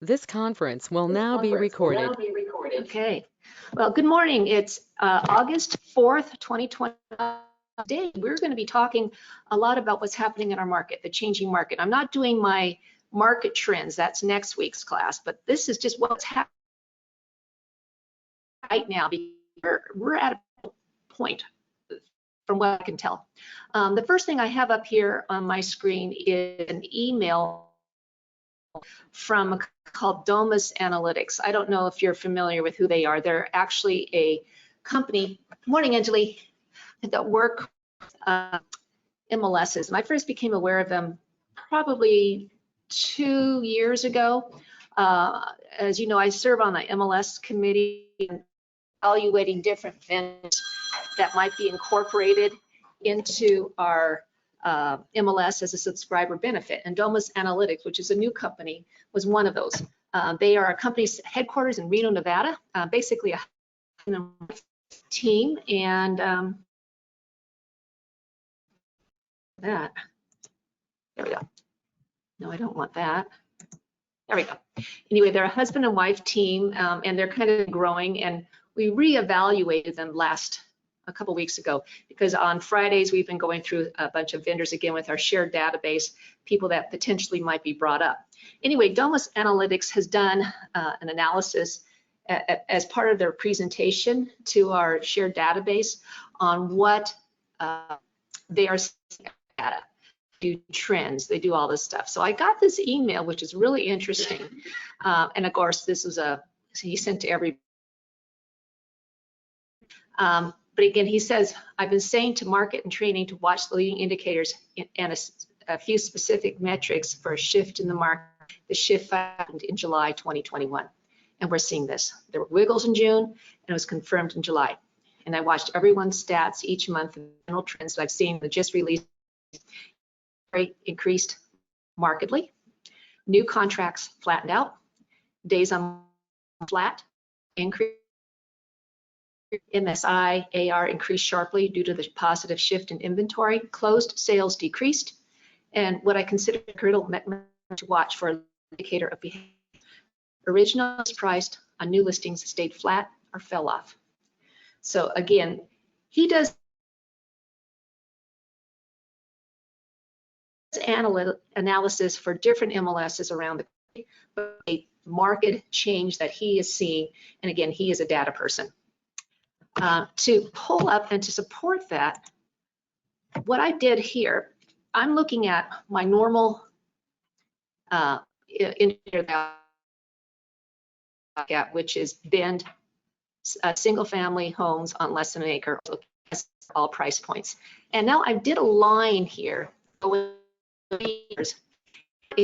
This conference will now be recorded. Okay. Well, good morning. It's August 4th, 2020. Today, we're going to be talking a lot about what's happening in our market, the changing market. I'm not doing my market trends. That's next week's class, but this is just what's happening right now. We're at a point, from what I can tell. The first thing I have up here on my screen is an email from called Domus Analytics. I don't know if you're familiar with who they are. They're actually a company, morning Anjali, that work MLSs. And I first became aware of them probably 2 years ago. As you know, I serve on the MLS committee evaluating different vendors that might be incorporated into our MLS as a subscriber benefit. And Domus Analytics, which is a new company, was one of those. They are a company's headquarters in Reno, Nevada, basically a team. And there we go. No, I don't want that. There we go. Anyway, they're a husband and wife team, and they're kind of growing. And we reevaluated them a couple weeks ago, because on Fridays we've been going through a bunch of vendors again with our shared database, people that potentially might be brought up. Anyway, Domus Analytics has done an analysis as part of their presentation to our shared database on what they are seeing data, do trends, they do all this stuff. So I got this email, which is really interesting. And of course, this was he sent to every. But again, he says, I've been saying to market and training to watch the leading indicators and a few specific metrics for a shift in the market. The shift happened in July 2021. And we're seeing this. There were wiggles in June, and it was confirmed in July. And I watched everyone's stats each month, and general trends that I've seen that just released increased markedly. New contracts flattened out. Days on flat, increased. MSI, AR increased sharply due to the positive shift in inventory. Closed sales decreased. And what I consider a critical metric to watch for an indicator of behavior. Originals priced on new listings stayed flat or fell off. So again, he does analysis for different MLSs around the country, but a market change that he is seeing. And again, he is a data person. To pull up and to support that, what I did here, I'm looking at my normal indicator that which is Bend single family homes on less than an acre, all price points. And now I did a line here, a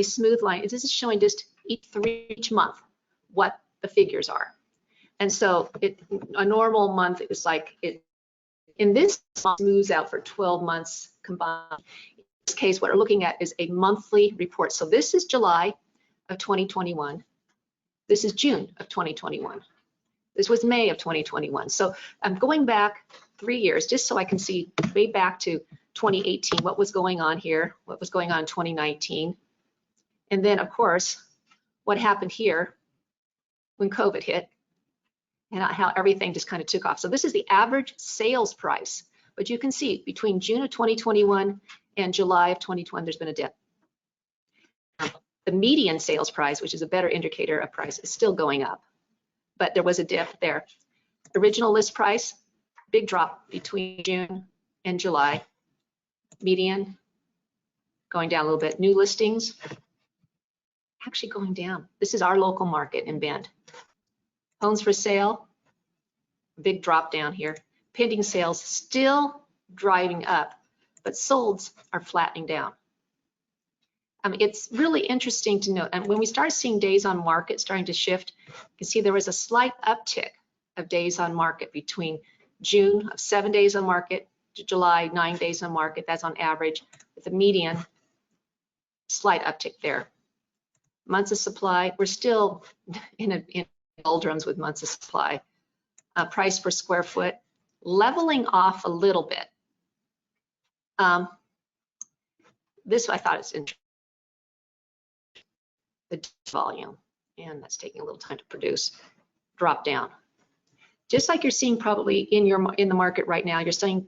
smooth line. This is showing just each month what the figures are. And so a normal month is like, in this month moves out for 12 months combined. In this case, what we're looking at is a monthly report. So this is July of 2021. This is June of 2021. This was May of 2021. So I'm going back 3 years just so I can see way back to 2018, what was going on here, what was going on in 2019. And then of course, what happened here when COVID hit, and how everything just kind of took off. So this is the average sales price, but you can see between June of 2021 and July of 2020, there's been a dip. The median sales price, which is a better indicator of price, is still going up, but there was a dip there. Original list price, big drop between June and July. Median going down a little bit. New listings actually going down. This is our local market in Bend. Homes for sale, big drop down here. Pending sales still driving up, but solds are flattening down. It's really interesting to note. And when we start seeing days on market starting to shift, you can see there was a slight uptick of days on market between June of 7 days on market to July 9 days on market. That's on average, with the median slight uptick there. Months of supply, we're still in doldrums with months of supply. Price per square foot leveling off a little bit. This I thought is interesting. The volume. and that's taking a little time to produce, drop down. Just like you're seeing probably in the market right now, you're seeing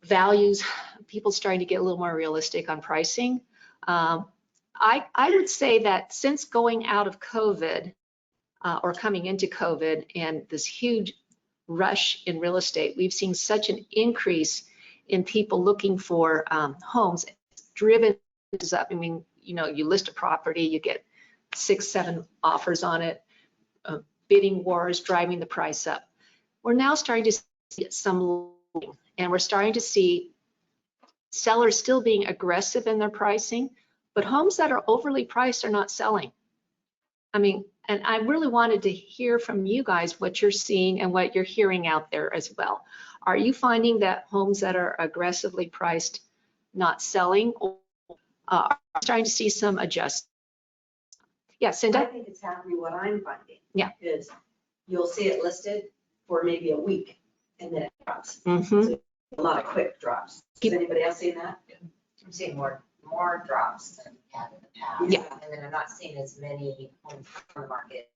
values, people starting to get a little more realistic on pricing. I would say that since going out of COVID or coming into COVID and this huge rush in real estate, we've seen such an increase in people looking for homes. It's driven this up. I mean, you know, you list a property, you get 6, 7 offers on it. Bidding wars driving the price up. We're now starting to see some, and we're starting to see sellers still being aggressive in their pricing, but homes that are overly priced are not selling. I mean, and I really wanted to hear from you guys what you're seeing and what you're hearing out there as well. Are you finding that homes that are aggressively priced not selling, or are starting to see some adjustments? Yeah, Cinda? I think it's happening. What I'm finding, yeah, is you'll see it listed for maybe a week and then it drops. Mm-hmm. So a lot of quick drops. Is anybody else seeing that? I'm seeing more drops than we have in the past. Yeah. And then I'm not seeing as many homes on the market.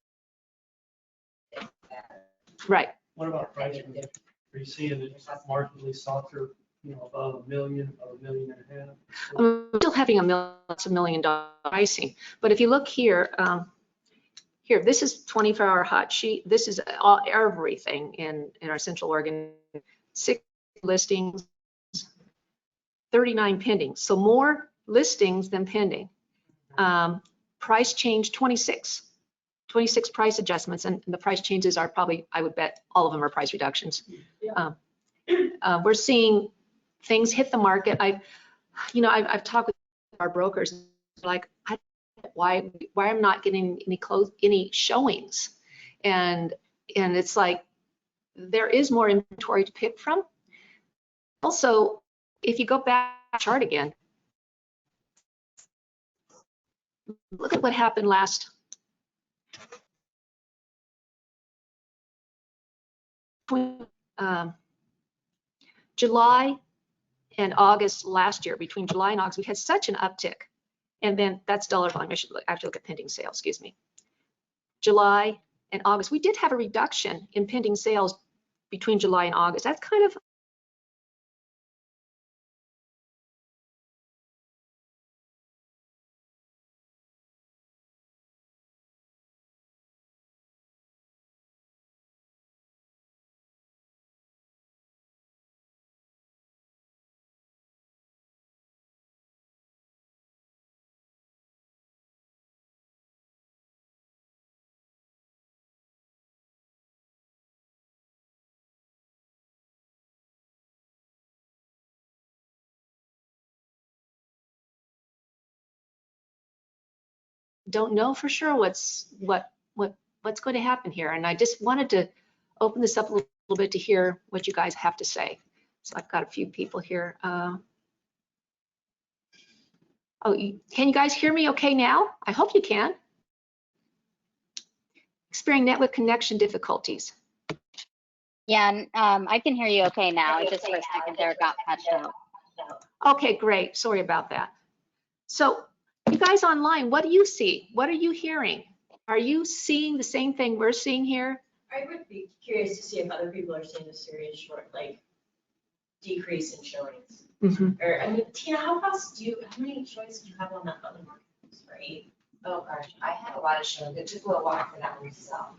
Right. What about pricing? Are you seeing it markedly softer, you know, above $1 million, above $1.5 million? I'm still having $1 million pricing, but if you look here, here, this is 24-hour hot sheet. This is everything in our Central Oregon. 6 listings, 39 pending. So more listings than pending. Price change 26 price adjustments, and the price changes are probably, I would bet all of them are price reductions. Yeah. We're seeing things hit the market. I've talked with our brokers, like, why I'm not getting any showings, and it's like there is more inventory to pick from. Also, if you go back to the chart again, look at what happened last July and August last year. Between July and August, we had such an uptick. And then that's dollar volume. I should actually look at pending sales, excuse me. July and August, we did have a reduction in pending sales between July and August. That's kind of don't know for sure what's going to happen here. And I just wanted to open this up a little bit to hear what you guys have to say. So I've got a few people here. Can you guys hear me okay now? I hope you can. Experiencing network connection difficulties. Yeah, I can hear you okay now. It just for a second there got patched out. Okay, great. Sorry about that. So you guys online, what do you see? What are you hearing? Are you seeing the same thing we're seeing here? I would be curious to see if other people are seeing a serious decrease in showings. Mm-hmm. Or, I mean, Tina, how many showings did you have on that other market, right? Oh gosh, I had a lot of showings. It took a little while for that one to sell.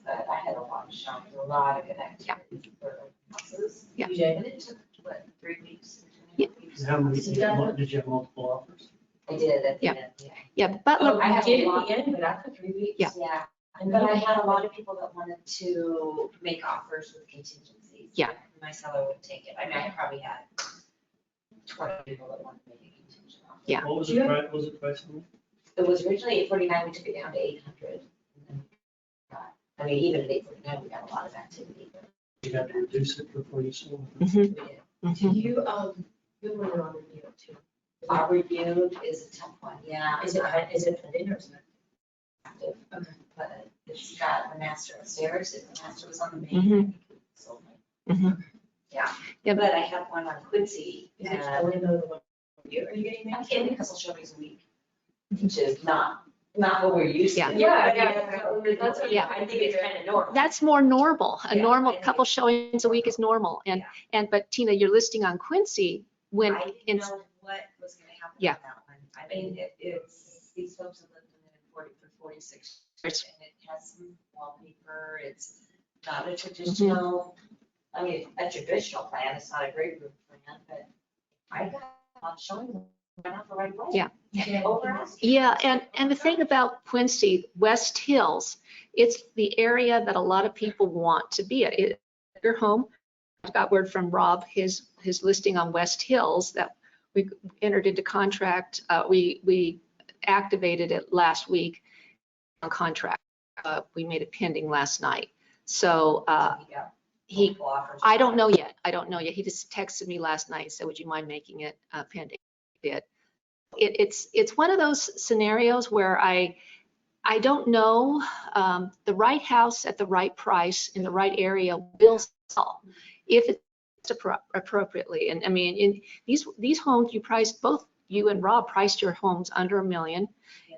But I had a lot of showings, a lot of good activity for houses. Yeah. And it took, what, 3 weeks? Yeah. How many, did you have multiple offers? I did at the end, yeah. Yeah, but Oh, look, I have did a at lot. the end, but after 3 weeks? Yeah. Yeah, And but then I had a lot of people that wanted to make offers with contingencies. Yeah. My seller would take it. I mean, I probably had 20 people that wanted to make a contingent offer. Yeah. What was the price, was it price on It was originally 849, we took it down to 800. I mean, even at 849, we got a lot of activity. it? You had to reduce it before you sold it. Mhm. We did. Mhm. You were on review too. Our reviewed is a tough one, yeah. Is it pending or is it active? Okay. But it's got the master upstairs, if the master was on the main, Mhm. I think we sold it. Mhm. Yeah. Yeah. But I have one on Quincy. Is it only the one? Are you getting I'm that? getting a couple showings a week. which is not what we're used to. Yeah. That's what, Yeah. I think it's kind of normal. That's more normal. A Yeah, normal I think couple it's showings a week is normal. But Tina, you're listing on Quincy when I didn't know what was gonna happen Yeah. on that one. I mean, it's, these folks have lived in it for 46 years, and it has some wallpaper, it's not a traditional, I mean, a traditional plan, it's not a great group plan, but I got a lot showing them right off the right way. Yeah. Over asking. Yeah, and the thing about Quincy, West Hills, it's the area that a lot of people want to be at. Your home, I got word from Rob, his listing on West Hills that we entered into contract, we activated it last week on contract. We made it pending last night. So he, I don't know yet. He just texted me last night, said, would you mind making it pending? He did. It's one of those scenarios where I don't know, the right house at the right price in the right area will sell if it's appropriately. And I mean, in these homes, you priced, both you and Rob priced your homes under $1 million.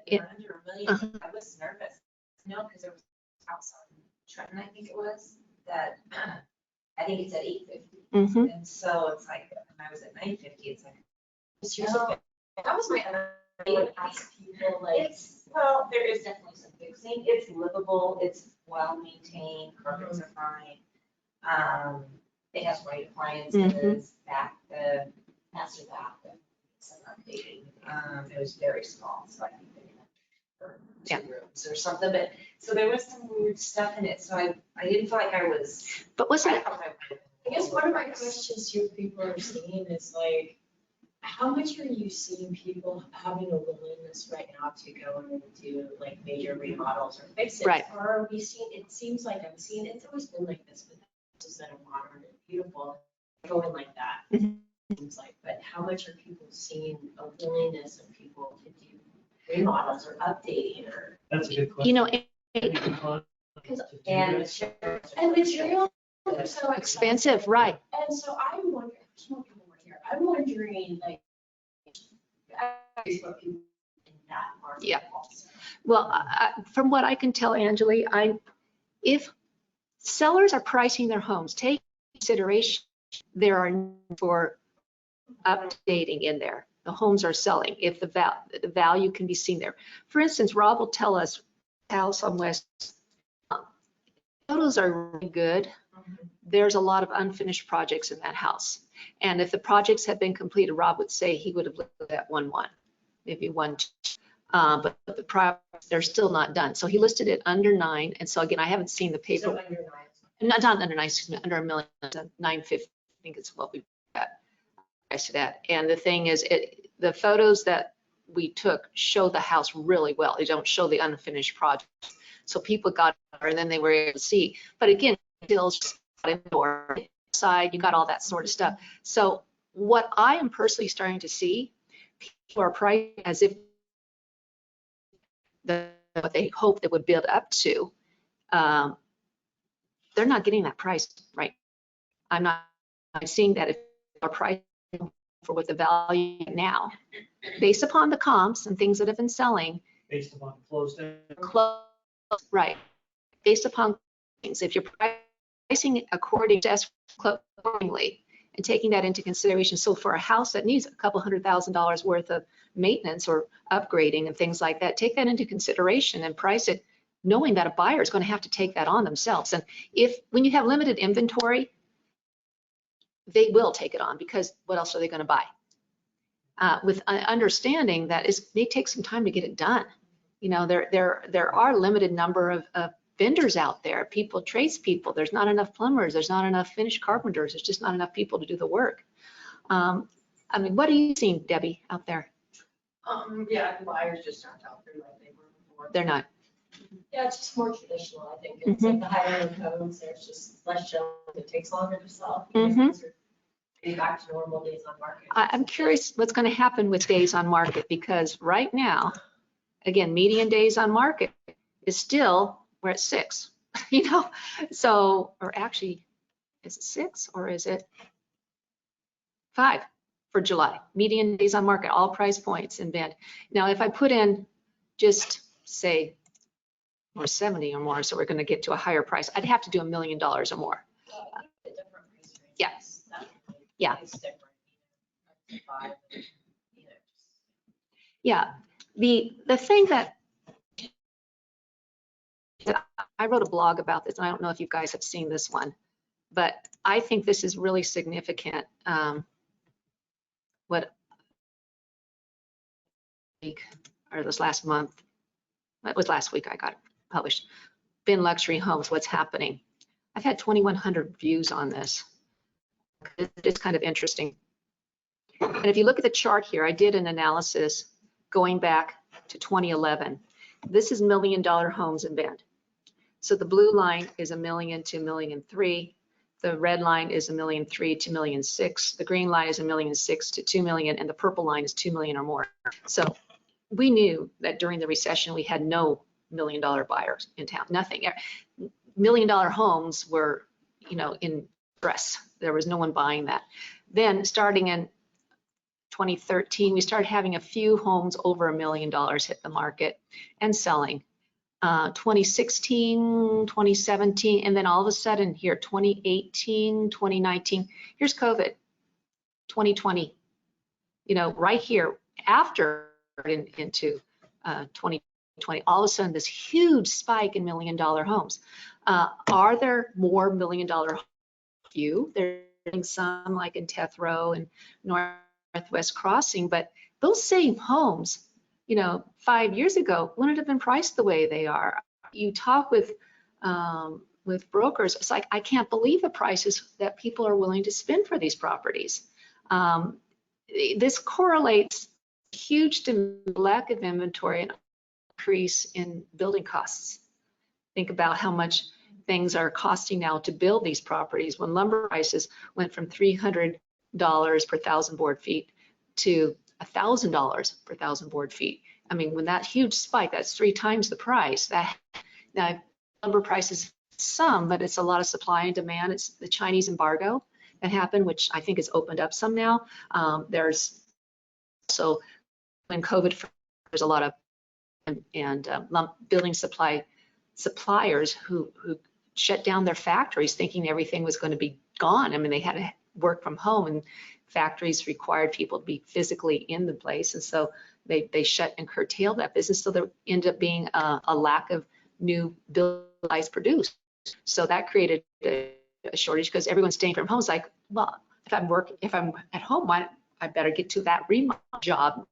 Yeah, they're under $1 million. I was nervous, because there was a house on Trenton, I think it was, that, I think it said 850. Mhm. And so it's like, when I was at 950, it's like, no, that was my other, I would ask people, like, well, there is definitely some fixing. It's livable, it's well maintained, carpets are fine. It has white appliances, the master bath, some updating. It was very small, so I think they for Yeah. 2 rooms or something, but, so there was some weird stuff in it, so I didn't feel like I was. But wasn't it? I guess one of my questions here people are seeing is like, how much are you seeing people having a willingness right now to go and do like major remodels or fixes? Right. Or are we seeing, it seems like I'm seeing, it's always been like this, but houses that are modern and beautiful, going like that. Mhm. Seems like, but how much are people seeing a willingness of people to do remodels or updating or? That's a good question. You know, And materials are so expensive, right? And so I'm wondering, there's more people over here. I'm wondering, like, what people in that market Yeah. also. Well, from what I can tell, Angeli, if sellers are pricing their homes, take into consideration there are for updating in there. The homes are selling if the value can be seen there. For instance, Rob will tell us house on West, photos are really good. There's a lot of unfinished projects in that house. And if the projects had been completed, Rob would say he would have listed at 1.1, maybe 1.2. But they're still not done. So he listed it under 9. And so again, I haven't seen the So paper. under nine. Not under 9, excuse me, under $1 million, 950. I think it's what we got priced it at. And the thing is, the photos that we took show the house really well. They don't show the unfinished project. So people got there and then they were able to see. But again, still indoor, side, you got all that sort of stuff. So what I am personally starting to see, people are pricing as if what they hope they would build up to. They're not getting that price right. I'm seeing that if our price for what the value now, based upon the comps and things that have been selling, Based upon closed end. close, right, based upon things, if you're pricing according to accordingly and taking that into consideration. So for a house that needs a couple $100,000 worth of maintenance or upgrading and things like that, take that into consideration and price it knowing that a buyer is going to have to take that on themselves. And when you have limited inventory, they will take it on because what else are they going to buy? With understanding that it may take some time to get it done. You know, there are limited number of vendors out there, tradespeople. There's not enough plumbers. There's not enough finished carpenters. There's just not enough people to do the work. I mean, what are you seeing, Debbie, out there? Yeah, the buyers just aren't out there like they were before. They're not. Yeah, it's just more traditional, I think. It's like the higher end homes, there's just less showings. It takes longer to sell. Getting back to normal days on market. I'm curious what's going to happen with days on market, because right now, again, median days on market is still, we're at 6, you know? So, or actually, is it 6 or is it 5? for July. Median days on market, all price points in Bend. Now, if I put in just say or 70 or more, so we're going to get to a higher price, I'd have to do $1 million or more. Yeah. Yeah. Yeah. The thing that I wrote a blog about this, and I don't know if you guys have seen this one, but I think this is really significant. What week or this last month, it was last week I got it published. Bin Luxury Homes, what's happening? I've had 2,100 views on this. It's kind of interesting. And if you look at the chart here, I did an analysis going back to 2011. This is $1 million homes in Bend. So the blue line is $1 million to $1.3 million. The red line is $1.3 million to $1.6 million. The green line is $1.6 million to $2 million, and the purple line is $2 million or more. So we knew that during the recession we had no $1 million buyers in town. Nothing. $1 million homes were, you know, in stress. There was no one buying that. Then starting in 2013, we started having a few homes over $1 million hit the market and selling. 2016, 2017, and then all of a sudden here, 2018, 2019, here's COVID, 2020, you know, right here after into 2020, all of a sudden this huge spike in $1 million homes. Are there more $1 million few? There's some like in Tethrow and Northwest Crossing, but those same homes, you know, 5 years ago wouldn't have been priced the way they are. You talk with brokers, it's like, I can't believe the prices that people are willing to spend for these properties. This correlates huge to lack of inventory and increase in building costs. Think about how much things are costing now to build these properties. When lumber prices went from $300 per 1,000 board feet to $1,000 per 1,000 board feet. I mean, when that huge spike, that's 3 times the price. That now lumber prices some, but it's a lot of supply and demand. It's the Chinese embargo that happened, which I think has opened up some now. There's so when COVID, there's a lot of building suppliers who shut down their factories thinking everything was going to be gone. I mean, they had to work from home, and factories required people to be physically in the place, and so they shut and curtailed that business. So there ended up being a lack of new buildings produced. So that created a shortage because everyone's staying from home. It's like, well, if I'm at home, I better get to that remodel job.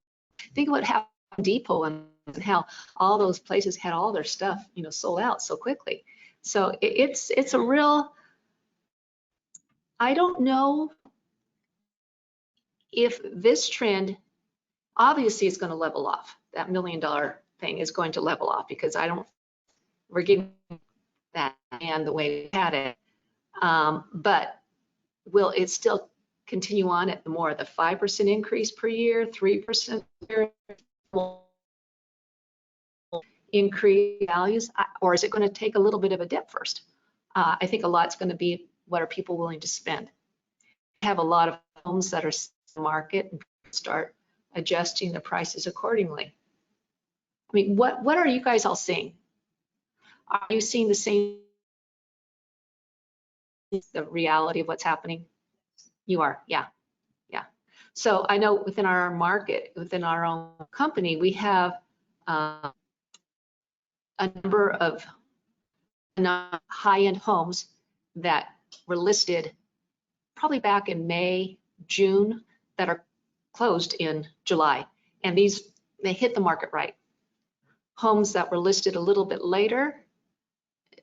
Think of what happened at Depot and how all those places had all their stuff, you know, sold out so quickly. So it's a real. I don't know if this trend, obviously it's going to level off. That $1 million thing is going to level off because we're getting that and the way we had it. But will it still continue on at the 5% increase per year, 3% increase values, or is it going to take a little bit of a dip first? I think a lot's going to be what are people willing to spend. We have a lot of homes that are in the market and start adjusting the prices accordingly. I mean, what are you guys all seeing? Are you seeing the same, the reality of what's happening? You are, yeah. So I know within our market, within our own company, we have a number of high-end homes that were listed probably back in May, June, that are closed in July. And they hit the market right. Homes that were listed a little bit later,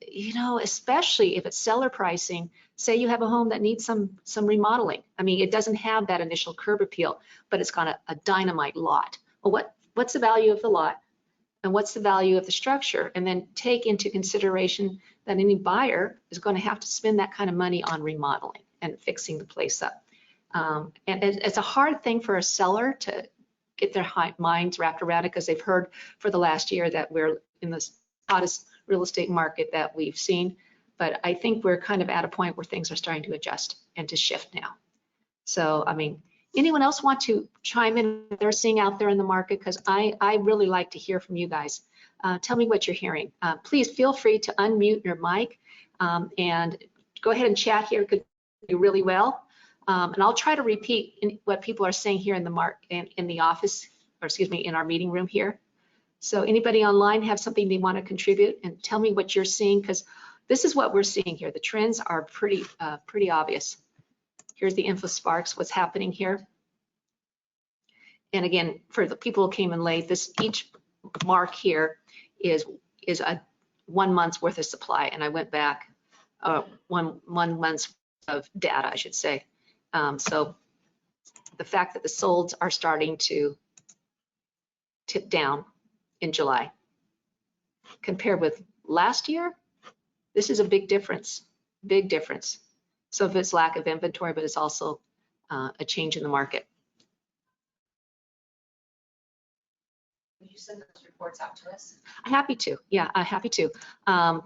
you know, especially if it's seller pricing, say you have a home that needs some remodeling. I mean, it doesn't have that initial curb appeal, but it's got a dynamite lot. Well, what's the value of the lot? And what's the value of the structure? And then take into consideration that any buyer is going to have to spend that kind of money on remodeling and fixing the place up. And it's a hard thing for a seller to get their minds wrapped around it because they've heard for the last year that we're in the hottest real estate market that we've seen. But I think we're kind of at a point where things are starting to adjust and to shift now. So, I mean, Anyone else want to chime in what they're seeing out there in the market? Because I really like to hear from you guys. Tell me what you're hearing. Please feel free to unmute your mic and go ahead and chat here. Could do really well. And I'll try to repeat what people are saying here in the office, or excuse me, in our meeting room here. So anybody online have something they want to contribute and tell me what you're seeing, because this is what we're seeing here. The trends are pretty obvious. Here's the InfoSparks, what's happening here. And again, for the people who came in late, each mark here is a 1 month's worth of supply. And I went back one month's of data, I should say. So the fact that the solds are starting to tip down in July compared with last year, this is a big difference, big difference. So if it's lack of inventory, but it's also a change in the market. Will you send those reports out to us? I'm happy to, yeah, I'm happy to.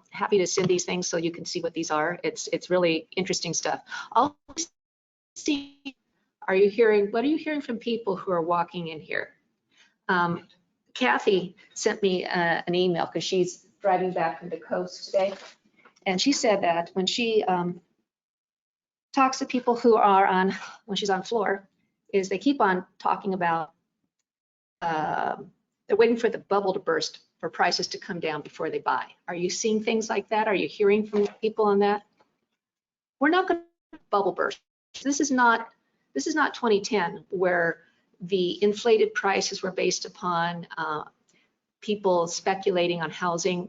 Happy to send these things so you can see what these are. It's really interesting stuff. I'll see, what are you hearing from people who are walking in here? Kathy sent me an email because she's driving back from the coast today. And she said that when she talks to people who are when she's on floor, is they keep on talking about, they're waiting for the bubble to burst for prices to come down before they buy. Are you seeing things like that? Are you hearing from people on that? We're not going to bubble burst. This is not 2010 where the inflated prices were based upon people speculating on housing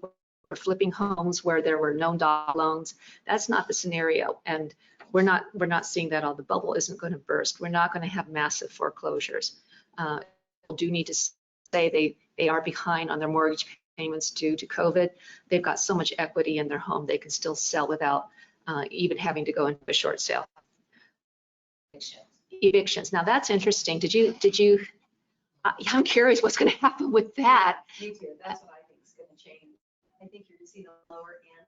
or flipping homes where there were no dog loans. That's not the scenario, and we're not seeing that. All the bubble isn't going to burst. We're not going to have massive foreclosures. People do need to say they are behind on their mortgage payments due to COVID. They've got so much equity in their home they can still sell without even having to go into a short sale. Evictions. Now that's interesting. Did you? I'm curious what's going to happen with that. Me too. That's what I think is going to change. I think you're going to see the lower end,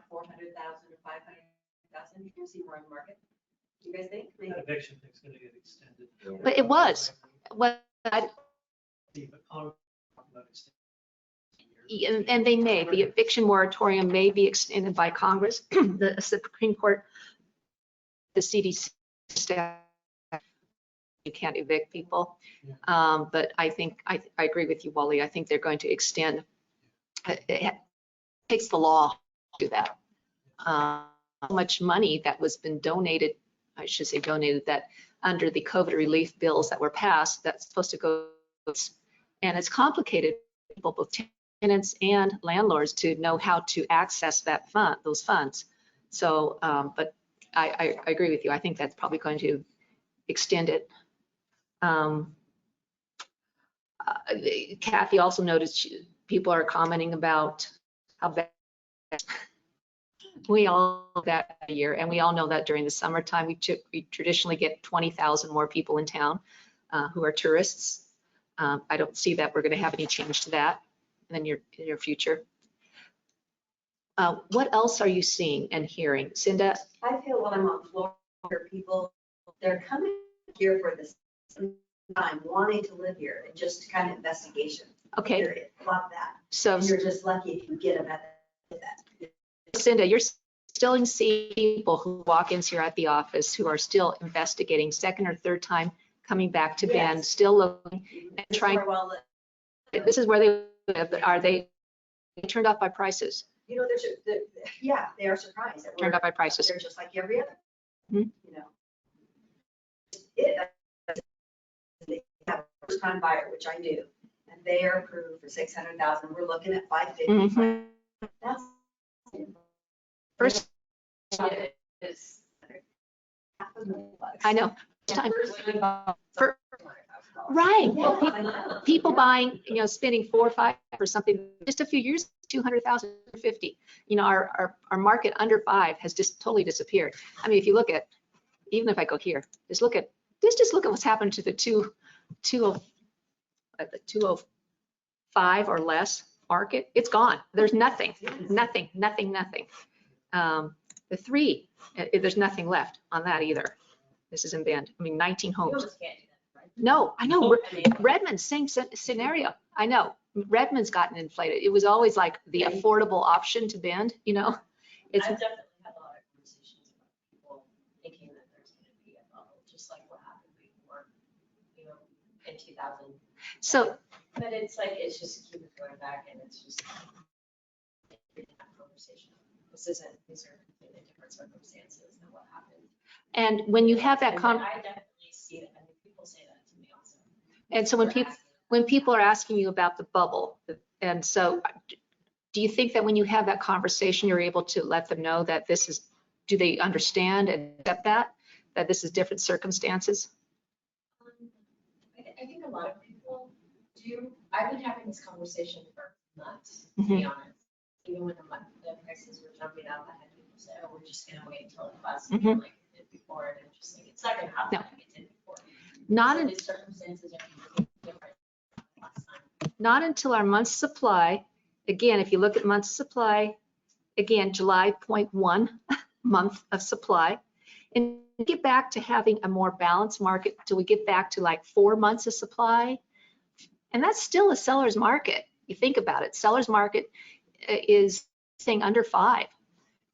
400,000 to 500,000. You're going to see more in the market. You guys think? Maybe. That eviction thing's gonna get extended. But it was. And they may. The eviction moratorium may be extended by Congress. The Supreme Court, the CDC staff, you can't evict people. But I think, I agree with you, Wally. I think they're going to extend, it takes the law to do that. How much money that was been donated, I should say donated, that under the COVID relief bills that were passed, that's supposed to go, and it's complicated for people, both tenants and landlords, to know how to access that those funds. So, but I agree with you. I think that's probably going to extend it. Kathy also noticed people are commenting about how bad we all know that year, and we all know that during the summertime we traditionally get 20,000 more people in town who are tourists. I don't see that we're going to have any change to that in the near future. What else are you seeing and hearing, Cinda? I feel when I'm on floor, people, they're coming here for this time, wanting to live here, and just kind of investigation. Okay. Period. Love that. So And you're just lucky if you get them at that. Cinda, you're still seeing people who walk in here at the office who are still investigating, second or third time coming back to Bend, Yes. still looking and trying. This is where they live, but are they turned off by prices? You know, yeah, they are surprised that Turned off by prices. they're just like every other. Hmm. You know, they have a first time buyer, which I do, and they are approved for 600,000. We're looking at 550. Mhm. That's First, is $500,000. I know. Time. For- Right. Yeah, Well, I know. people buying, spending 4 or 5 or something just a few years, 200,000, 50. Our market under 5 has just totally disappeared. I mean, if you look at, even if I go here, just look at what's happened to the 205 or less market. It's gone. There's nothing. The 3, there's nothing left on that either. This is in Bend. I mean, 19 You homes. almost can't do that, right? No, I know. No, I mean- Redmond, same scenario. I know. Redmond's gotten inflated. It was always like the affordable option to Bend, you know? It's, I've definitely had a lot of conversations about people thinking that there's gonna be a bubble, just like what happened before, you know, in 2000. so, But it's like, it's just keep going back and it's just that conversation. These are completely different circumstances than what happened. and when you have that And I definitely see that, I mean, people say that to me also. and so when people are asking you about the bubble, and so do you think that when you have that conversation, you're able to let them know that this is, do they understand and accept that this is different circumstances? I think a lot of people do. I've been having this conversation for months, to Mm-hmm. be honest. Even when the prices were jumping up, I had people say, oh, we're just gonna wait until it busts again like it did before. And I'm just like, it's not gonna happen No. like it did before. Not So in, these circumstances are completely different than last time. not until our month's supply, again, if you look at month's supply, again, July 0.1 month of supply, and get back to having a more balanced market till we get back to like 4 months of supply. And that's still a seller's market. You think about it, seller's market is saying under 5.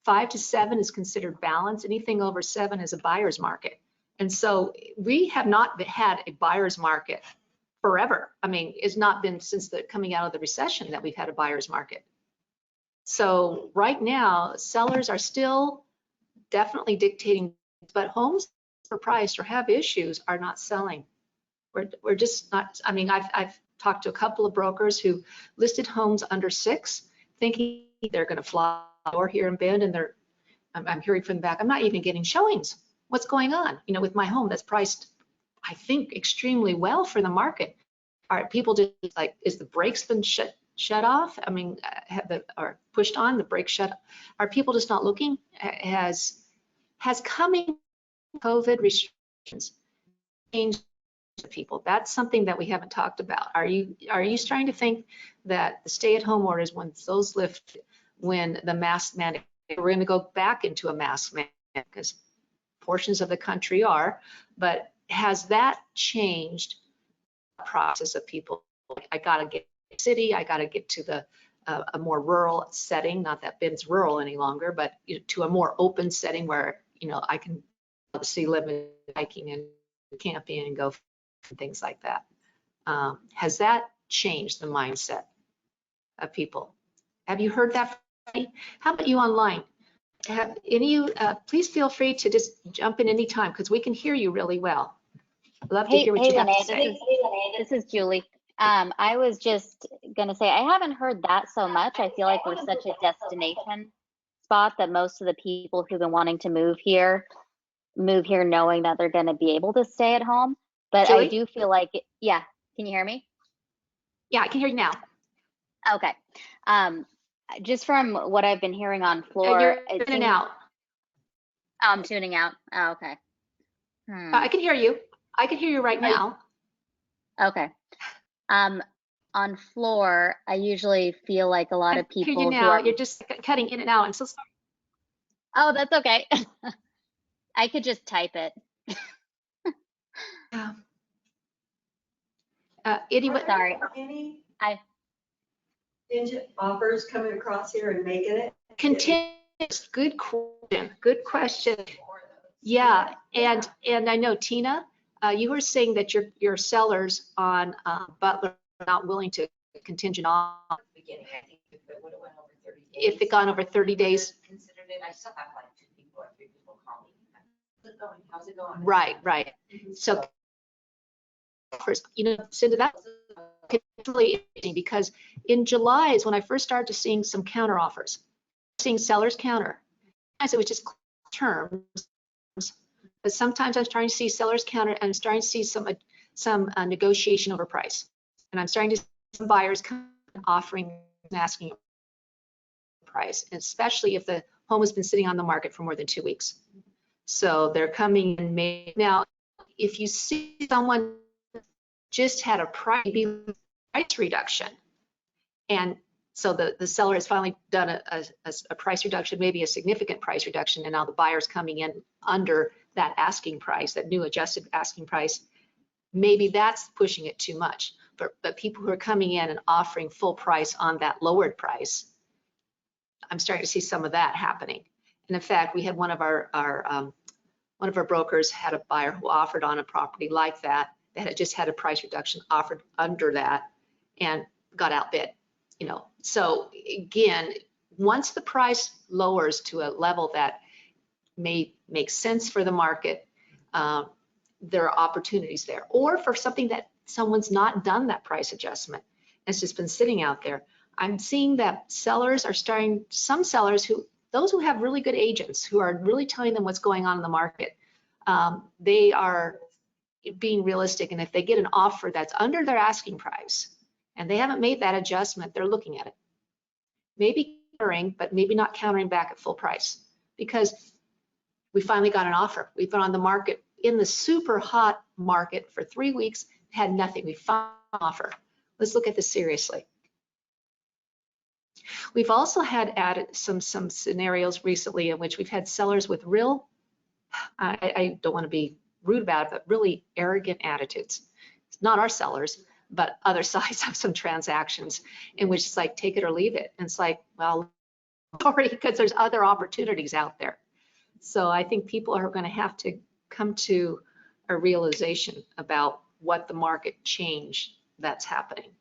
5 to 7 is considered balanced. Anything over 7 is a buyer's market. And so we have not had a buyer's market forever. I mean, it's not been since the coming out of the recession that we've had a buyer's market. So right now, sellers are still definitely dictating, but homes for price or have issues are not selling. We're just not, I mean, I've talked to a couple of brokers who listed homes under 6, thinking they're gonna fly over here in Bend, and I'm hearing from the back, I'm not even getting showings. What's going on? You know, with my home that's priced, I think, extremely well for the market. Are people just like, is the brakes been shut off? I mean, or pushed on, the brakes shut? Are people just not looking? Has coming COVID restrictions changed people? That's something that we haven't talked about. Are you starting to think that the stay-at-home orders, when those lift, when the mask mandate, we're going to go back into a mask mandate, because portions of the country are, but has that changed the process of people? I got to get to the city, I got to get to a more rural setting, not that Bend's rural any longer, but to a more open setting where, you know, I can see living, hiking and camping and go and things like that. Has that changed the mindset of people? Have you heard that? How about you online? Have any of you, please feel free to just jump in anytime, because we can hear you really well. I'd love to hear what you have to say. This is Julie. I was just gonna say, I haven't heard that so much. I feel like we're such a destination spot that most of the people who've been wanting to move here knowing that they're gonna be able to stay at home. But Julie? I do feel like, yeah, can you hear me? Yeah, I can hear you now. Okay. Just from what I've been hearing on floor, You're it in and seems- out. Oh, I'm tuning out. Oh, okay. I can hear you. I can hear you right now. Okay. On floor, I usually feel like a lot of I hear people you who now. are. You're just cutting in and out. I'm so sorry. Oh, that's okay. I could just type it. Anyway, Sorry. Any I- contingent offers coming across here and making it? continuous, good question. Good question. Yeah, and I know, Tina, you were saying that your sellers on Butler are not willing to contingent on Beginning, I think if it would have went over 30 days. if it gone over 30 days. Considered it, I still have like 2 people or 3 people call me. How's it going? How's it going? Right. So, first, you know, Cindy, that's really interesting, because in July is when I first started seeing some counter offers, seeing sellers counter. Sometimes it was just terms, but sometimes I'm starting to see sellers counter, and I'm starting to see some negotiation over price, and I'm starting to see some buyers come offering and asking price, and especially if the home has been sitting on the market for more than 2 weeks. So they're coming in. Now, if you see someone just had a price reduction, and so the seller has finally done a price reduction, maybe a significant price reduction, and now the buyer's coming in under that asking price, that new adjusted asking price, maybe that's pushing it too much. But people who are coming in and offering full price on that lowered price, I'm starting to see some of that happening. And in fact, we had one of our brokers had a buyer who offered on a property like that had just had a price reduction offered under that and got outbid. So again, once the price lowers to a level that may make sense for the market, there are opportunities there. Or for something that someone's not done that price adjustment, it's just been sitting out there. I'm seeing that sellers are starting, some sellers those who have really good agents who are really telling them what's going on in the market, they are being realistic. And if they get an offer that's under their asking price and they haven't made that adjustment, they're looking at it. Maybe countering, but maybe not countering back at full price, because we finally got an offer. We've been on the market in the super hot market for 3 weeks, had nothing. We found an offer. Let's look at this seriously. We've also had added some scenarios recently in which we've had sellers with real, I don't want to be rude about it, but really arrogant attitudes. It's not our sellers, but other sides have some transactions in which it's like, take it or leave it. And it's like, well, sorry, because there's other opportunities out there. So I think people are going to have to come to a realization about what the market change that's happening.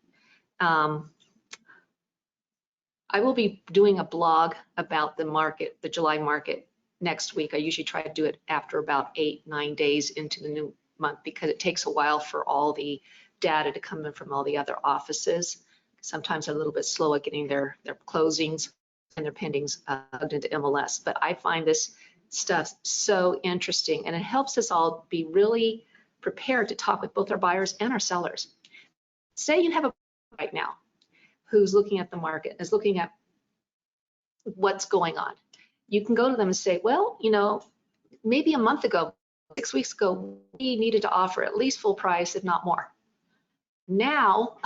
I will be doing a blog about the market, the July market, next week. I usually try to do it after about 8-9 days into the new month, because it takes a while for all the data to come in from all the other offices. Sometimes they're a little bit slow at getting their closings and their pendings plugged into MLS. But I find this stuff so interesting, and it helps us all be really prepared to talk with both our buyers and our sellers. Say you have a buyer right now who's looking at the market, is looking at what's going on. You can go to them and say, well, maybe a month ago, 6 weeks ago, we needed to offer at least full price, if not more. Now,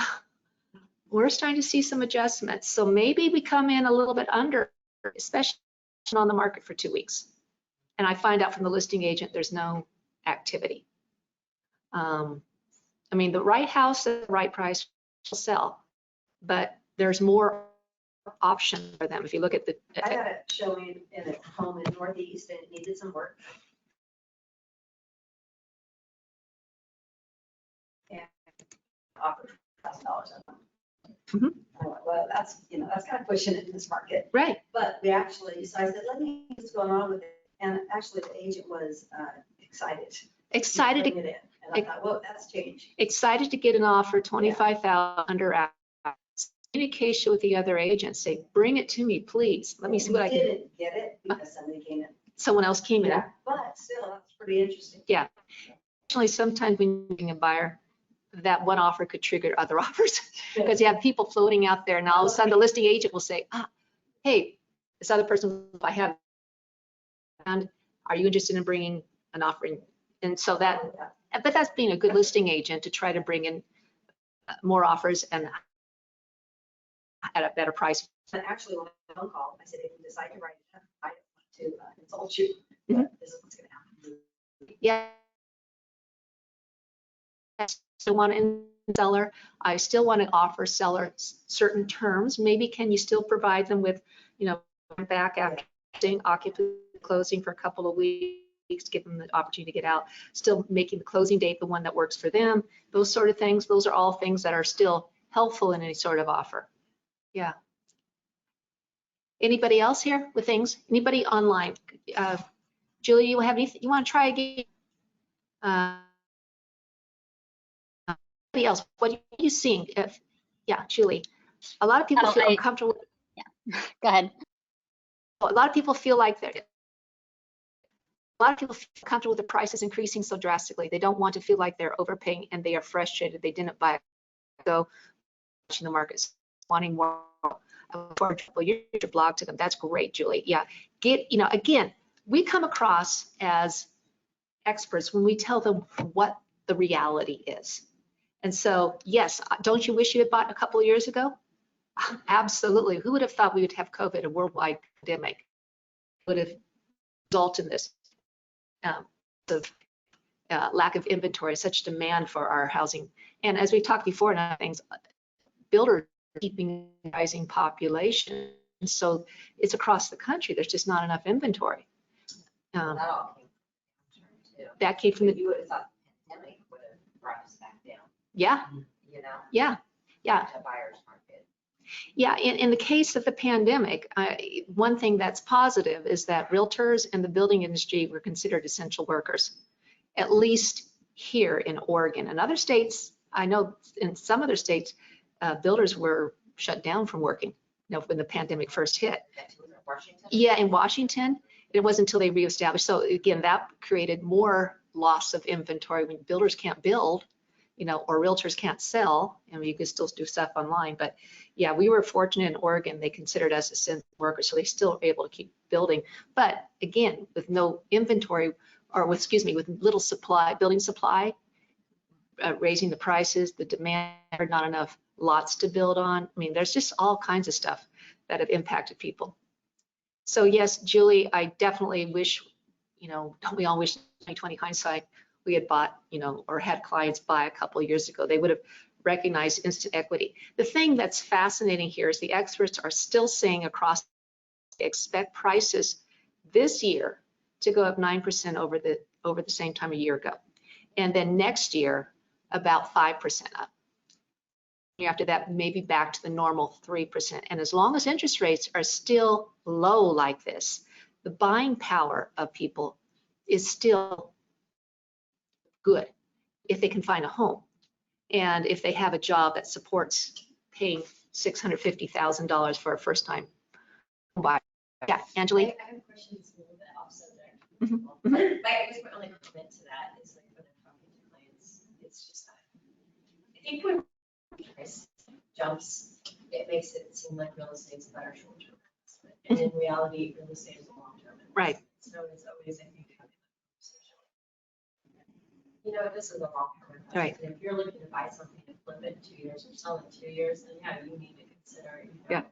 we're starting to see some adjustments. So maybe we come in a little bit under, especially on the market for 2 weeks. And I find out from the listing agent, there's no activity. I mean, the right house at the right price will sell, but there's more option for them. If you look at I got a showing in a home in Northeast and it needed some work. And offered $1,000 on them. I went, well, that's kind of pushing it in this market. Right. But so I said, let me see what's going on with it. And actually the agent was excited. Excited to bring it in. And I thought, whoa, that's changed. Excited to get an offer, 25,000 under communication with the other agent. Say, bring it to me, please. Let me see what I can. Didn't get it because somebody came in. Someone else came in. But still, that's pretty interesting. Yeah. Actually, sometimes when you're getting a buyer, that one offer could trigger other offers because you have people floating out there, and all of a sudden the listing agent will say, hey, this other person I have, and are you interested in bringing an offering? And so but that's being a good listing agent to try to bring in more offers and at a better price. And actually, when I phone call, I said, if you decide to write it, I don't want to insult you. Mhm. This is what's going to happen. Yeah. I still want to seller. I still want to offer seller certain terms. Maybe can you still provide them with, back after occupancy closing for a couple of weeks, give them the opportunity to get out, still making the closing date the one that works for them, those sort of things. Those are all things that are still helpful in any sort of offer. Yeah. Anybody else here with things? Anybody online? Julie, you have anything you want to try again? Anybody else? What are you seeing? Yeah, Julie. A lot of people feel uncomfortable. Yeah, go ahead. A lot of people feel like a lot of people feel comfortable with the prices increasing so drastically. They don't want to feel like they're overpaying, and they are frustrated. They didn't buy it. So watching the markets, wanting more. For example, your blog to them. That's great, Julie. Yeah. Again, we come across as experts when we tell them what the reality is. And so, yes, don't you wish you had bought a couple of years ago? Absolutely. Who would have thought we would have COVID, a worldwide pandemic, would have resulted in this? of lack of inventory, such demand for our housing. And as we talked before, and other things, builders are keeping rising population. So it's across the country. There's just not enough inventory. That all came from the downturn, too. That came from the, You would have thought the pandemic would have brought us back down, yeah, you know? yeah, yeah. To buyer's market. Yeah, in the case of the pandemic, one thing that's positive is that realtors and the building industry were considered essential workers, at least here in Oregon. In other states, I know in some other states, builders were shut down from working, you know, when the pandemic first hit. Washington? Yeah, in Washington, it wasn't until they reestablished. So again, that created more loss of inventory when builders can't build, you know, or realtors can't sell. I mean, you can still do stuff online, but yeah, we were fortunate in Oregon. They considered us essential workers, so they still were able to keep building. But again, with no inventory, or with, excuse me, with little supply, building supply, raising the prices, the demand, not enough lots to build on. I mean, there's just all kinds of stuff that have impacted people. So yes, Julie, I definitely wish, you know, don't we all wish 2020 hindsight we had bought, you know, or had clients buy a couple of years ago. They would have recognized instant equity. The thing that's fascinating here is the experts are still saying across, they expect prices this year to go up 9% over the same time a year ago. And then next year, about 5% up. After that, maybe back to the normal 3%. And as long as interest rates are still low like this, the buying power of people is still good if they can find a home. And if they have a job that supports paying $650,000 for a first-time buyer. Yeah, Angelique? I have a question that's a little bit off subject. Mhm. But I guess my only comment to that is like when I'm talking to clients, it's just that I think when price jumps, it makes it seem like real estate's a better short-term investment. And in reality, real estate is a long-term investment. Right. So it's always, I think, having that conversation. You know, this is a long-term investment. Right. And if you're looking to buy something and flip it in 2 years or sell in 2 years, then yeah, you need to consider, you know, Yeah.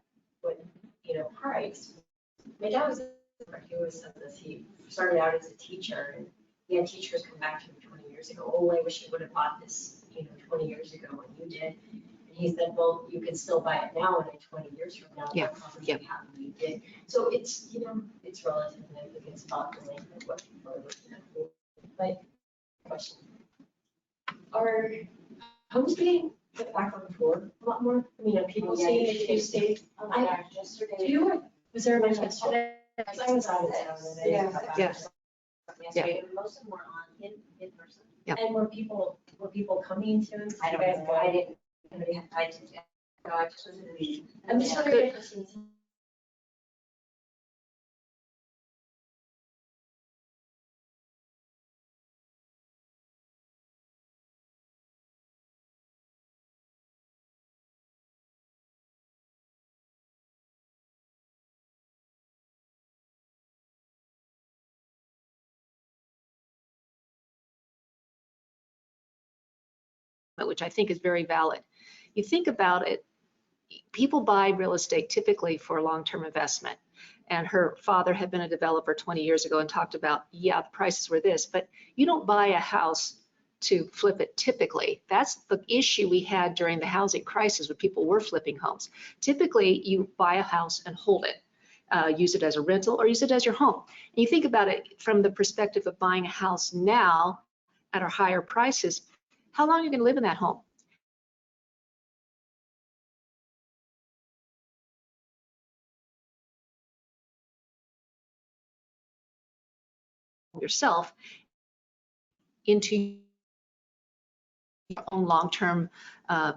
what, you know, price. My dad was, he always said this, he started out as a teacher and he had teachers come back to him 20 years ago, oh, I wish you would have bought this, you know, 20 years ago when you did. And he said, well, you can still buy it now and in 20 years from now, Yeah, what probably happened you did. So it's, you know, it's relative and I think it's about the length of what people are looking at. But question, are homes being put back on the floor a lot more? I mean, are people seeing if you stayed? Oh my gosh, yesterday. Do you, was there a bunch yesterday? I was out of town and I didn't come back. Yes. Yesterday, and most of them were on in person. And were people coming to them? I don't know, I didn't, no, I just was in the meeting. I'm just Good. very interested. Which I think is very valid. You think about it, people buy real estate typically for a long-term investment. And her father had been a developer 20 years ago and talked about, yeah, the prices were this, but you don't buy a house to flip it typically. That's the issue we had during the housing crisis when people were flipping homes. Typically, you buy a house and hold it. Use it as a rental or use it as your home. And you think about it from the perspective of buying a house now at our higher prices, how long are you going to live in that home? Yourself into your own long-term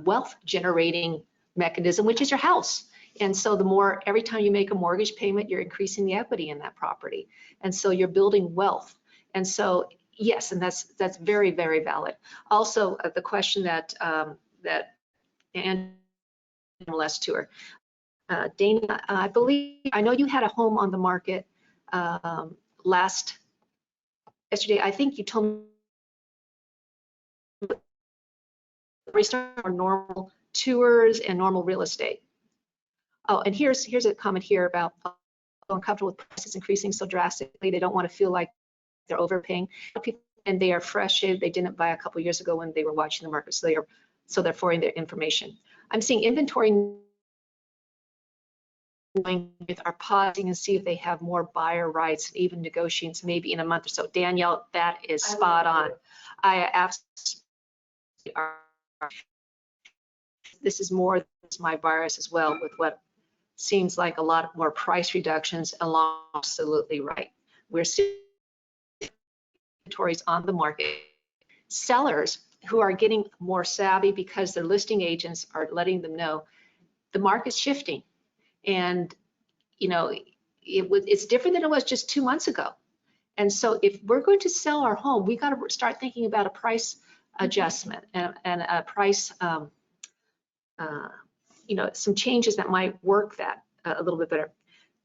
wealth generating mechanism, which is your house. And so the more, every time you make a mortgage payment, you're increasing the equity in that property. And so you're building wealth. And so, yes, and that's very, very valid. Also, the question that Anne asked to her, Dana, I believe, I know you had a home on the market yesterday. I think you told me restart normal tours and normal real estate. Oh, and here's a comment here about uncomfortable with prices increasing so drastically. They don't want to feel like they're overpaying. People and they are fresh. They didn't buy a couple years ago when they were watching the market, so they're forwarding their information. I'm seeing inventory are pausing and see if they have more buyer rights, even negotiations maybe in a month or so. Danielle, that is spot on. I absolutely are. This is more than my bias as well, with what seems like a lot more price reductions along. Absolutely right. We're seeing inventories on the market. Sellers who are getting more savvy because their listing agents are letting them know the market's shifting. And, you know, it's different than it was just 2 months ago. And so if we're going to sell our home, we got to start thinking about a price adjustment and a price, you know, some changes that might work that a little bit better.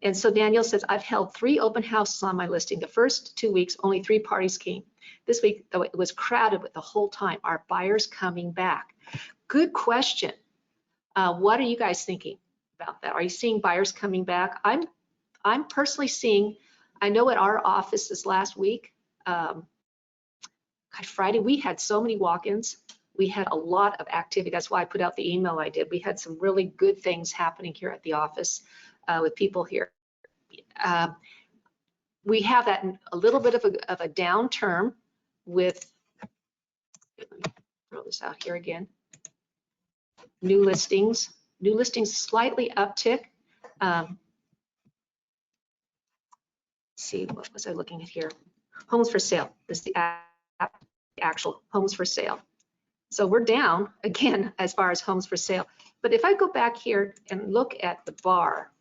And so Danielle says, I've held 3 open houses on my listing. The first 2 weeks, only 3 parties came. This week, though, it was crowded with the whole time. Are buyers coming back? Good question. What are you guys thinking about that? Are you seeing buyers coming back? I'm personally seeing, I know at our office this last week, God, Friday, we had so many walk-ins. We had a lot of activity. That's why I put out the email I did. We had some really good things happening here at the office with people here. We have that a little bit of a downturn with, let me throw this out here again. New listings slightly uptick. Let's see, what was I looking at here? Homes for sale. This is the actual homes for sale. So we're down again as far as homes for sale. But if I go back here and look at the bar,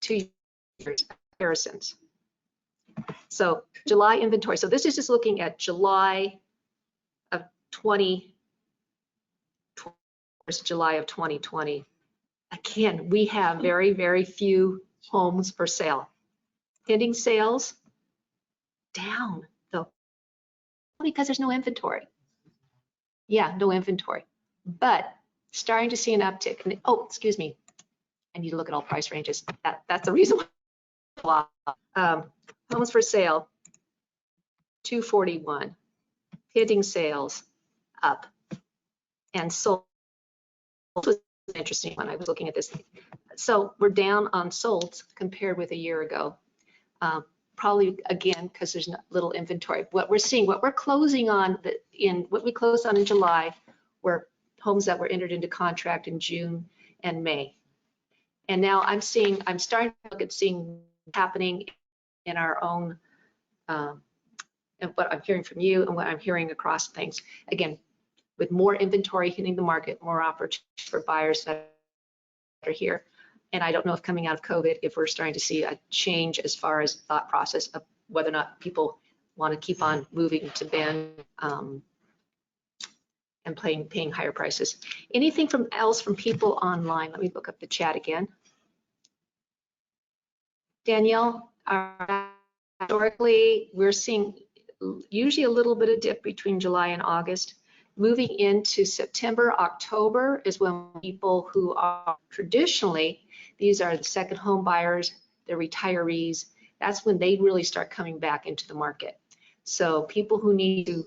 2 years comparisons. So July inventory. So this is just looking at July of 20 versus July of 2020. Again, we have very, very few homes for sale. Pending sales down though, because there's no inventory. Yeah, no inventory, but starting to see an uptick. And, oh, excuse me, I need to look at all price ranges. That's the reason why. Homes for sale, 241. Pending sales up, and sold was an interesting one. I was looking at this. So we're down on solds compared with a year ago. Probably again because there's little inventory. What we're seeing, what we're closing on, what we closed on in July were homes that were entered into contract in June and May. And now I'm starting to look at seeing happening in our own, and what I'm hearing from you and what I'm hearing across things. Again, with more inventory hitting the market, more opportunities for buyers that are here. And I don't know if coming out of COVID, if we're starting to see a change as far as thought process of whether or not people want to keep on moving to Bend and paying higher prices. Anything else from people online? Let me look up the chat again. Danielle, historically, we're seeing usually a little bit of dip between July and August. Moving into September, October is when people who are traditionally, these are the second home buyers, the retirees, that's when they really start coming back into the market. So people who need to,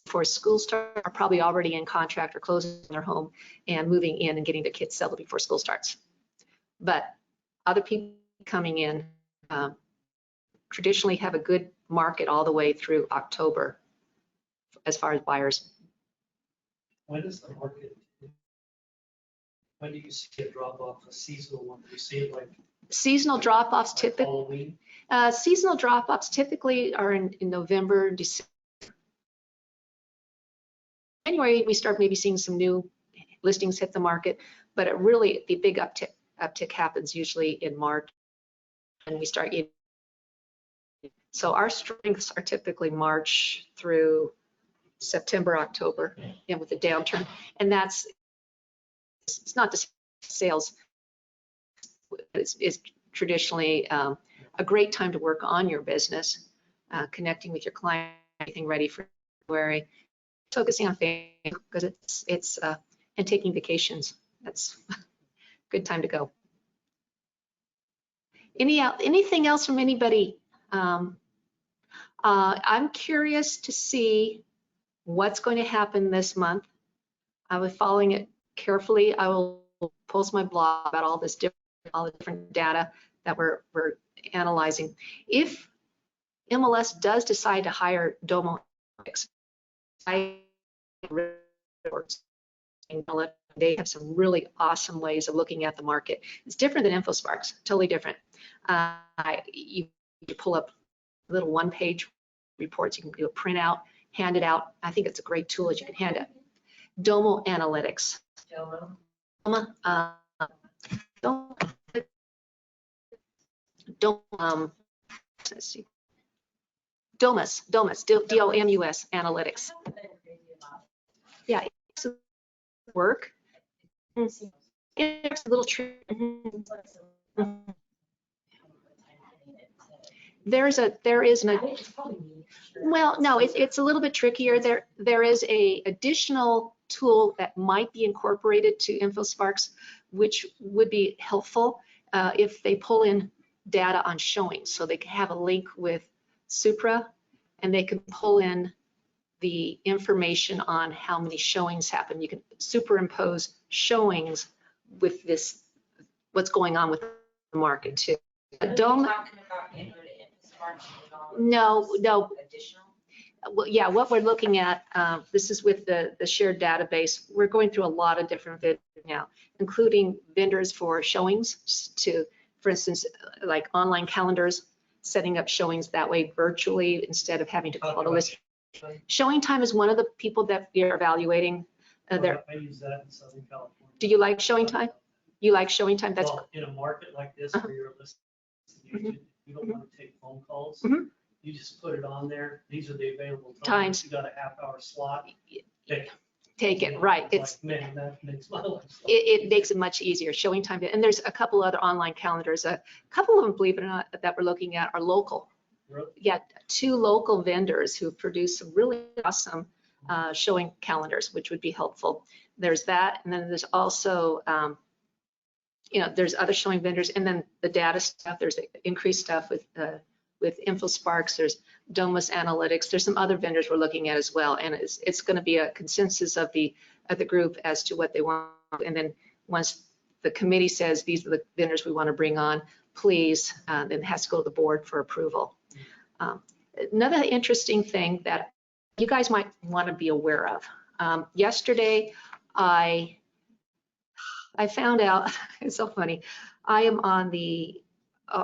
for school start, are probably already in contract or closing their home and moving in and getting their kids settled before school starts. But other people coming in traditionally have a good market all the way through October as far as buyers. When is the market? When do you see a drop off, a seasonal one? Do you see it like seasonal drop-offs typically? Halloween? Seasonal drop-offs typically are in November, December. January, we start maybe seeing some new listings hit the market, but it really, the big uptick happens usually in March, and we start. So our strengths are typically March through September, October, and with the downturn, and it's not just sales. It's traditionally a great time to work on your business, connecting with your client, getting ready for February, focusing on family because it's and taking vacations. That's a good time to go. Anything else from anybody? I'm curious to see what's going to happen this month. I was following it carefully. I will post my blog about all the different data that we're analyzing. If MLS does decide to hire Domo, they have some really awesome ways of looking at the market. It's different than InfoSparks, totally different. You pull up little one-page reports. You can do a printout, hand it out. I think it's a great tool that you can hand it. Domo Analytics. Let's see. Domus, D-O-M-U-S Analytics. Yeah, it's work. It's a little tricky. There is well, no, it's a little bit trickier. There is a additional tool that might be incorporated to InfoSparks, which would be helpful if they pull in data on showings. So they can have a link with Supra, and they can pull in the information on how many showings happen. You can superimpose showings with this, what's going on with the market too. No. Additional? Well, yeah, what we're looking at, this is with the shared database. We're going through a lot of different vendors now, including vendors for showings to, for instance, like online calendars, setting up showings that way virtually instead of having to call the list. Showing Time is one of the people that we are evaluating. I use that in Southern California. Do you like Showing Time? You like Showing Time? That's well, in a market like this where you're a listing agent, you don't want to take phone calls. You just put it on there. These are the available times. You got a half-hour slot. Take it, right. It's like, man, that makes my life. It makes it much easier. Showing Time, and there's a couple other online calendars. A couple of them, believe it or not, that we're looking at are local. Really? Yeah, 2 local vendors who produce some really awesome showing calendars, which would be helpful. There's that, and then there's also, there's other showing vendors, and then the data stuff. There's increased stuff with InfoSparks. There's Domus Analytics. There's some other vendors we're looking at as well, and it's going to be a consensus of the group as to what they want. And then once the committee says these are the vendors we want to bring on, please, then it has to go to the board for approval. Another interesting thing that you guys might want to be aware of. Yesterday, I found out, it's so funny, I am on the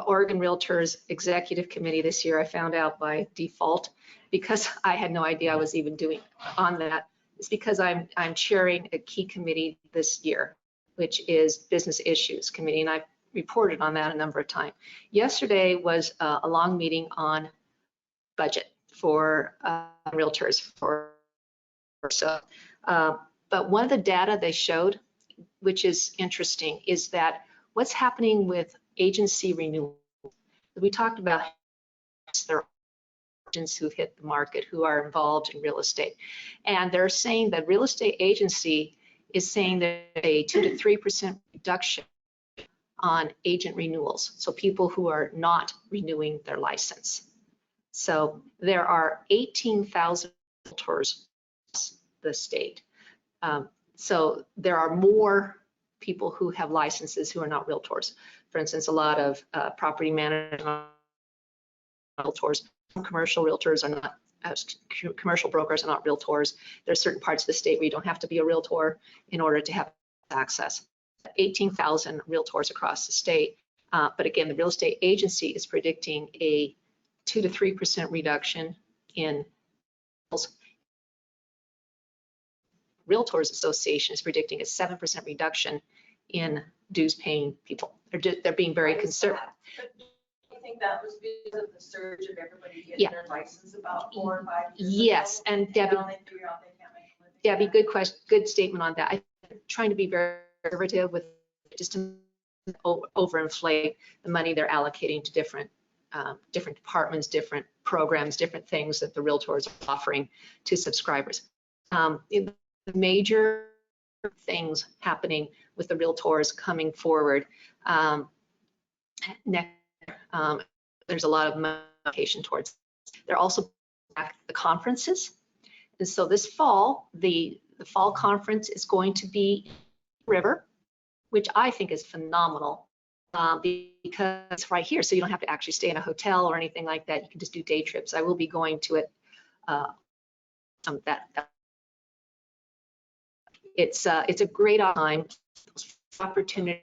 Oregon Realtors Executive Committee this year. I found out by default because I had no idea I was even doing on that. It's because I'm chairing a key committee this year, which is Business Issues Committee, and I've reported on that a number of times. Yesterday was a long meeting on budget for realtors. But one of the data they showed, which is interesting, is that what's happening with agency renewal. We talked about there are agents who hit the market who are involved in real estate, and they're saying that real estate agency is saying that a 2 to 3% reduction on agent renewals. So people who are not renewing their license. So there are 18,000 realtors across the state. So there are more people who have licenses who are not realtors. For instance, a lot of property managers are realtors. Commercial realtors are not, commercial brokers are not realtors. There's certain parts of the state where you don't have to be a realtor in order to have access. 18,000 realtors across the state. But again, the real estate agency is predicting a 2 to 3% reduction in Realtors Association is predicting a 7% reduction in dues paying people. They're being very conservative. I think that was because of the surge of everybody getting their license about 4 or 5 years ago. Yes, and Debbie, good question, good statement on that. I'm trying to be very conservative with just to overinflate the money they're allocating to different departments, different programs, different things that the realtors are offering to subscribers. In the major things happening with the realtors coming forward. Next, there's a lot of allocation towards They're also back at the conferences. And so this fall, the fall conference is going to be River, which I think is phenomenal because it's right here. So you don't have to actually stay in a hotel or anything like that. You can just do day trips. I will be going to it. It's a great time, opportunity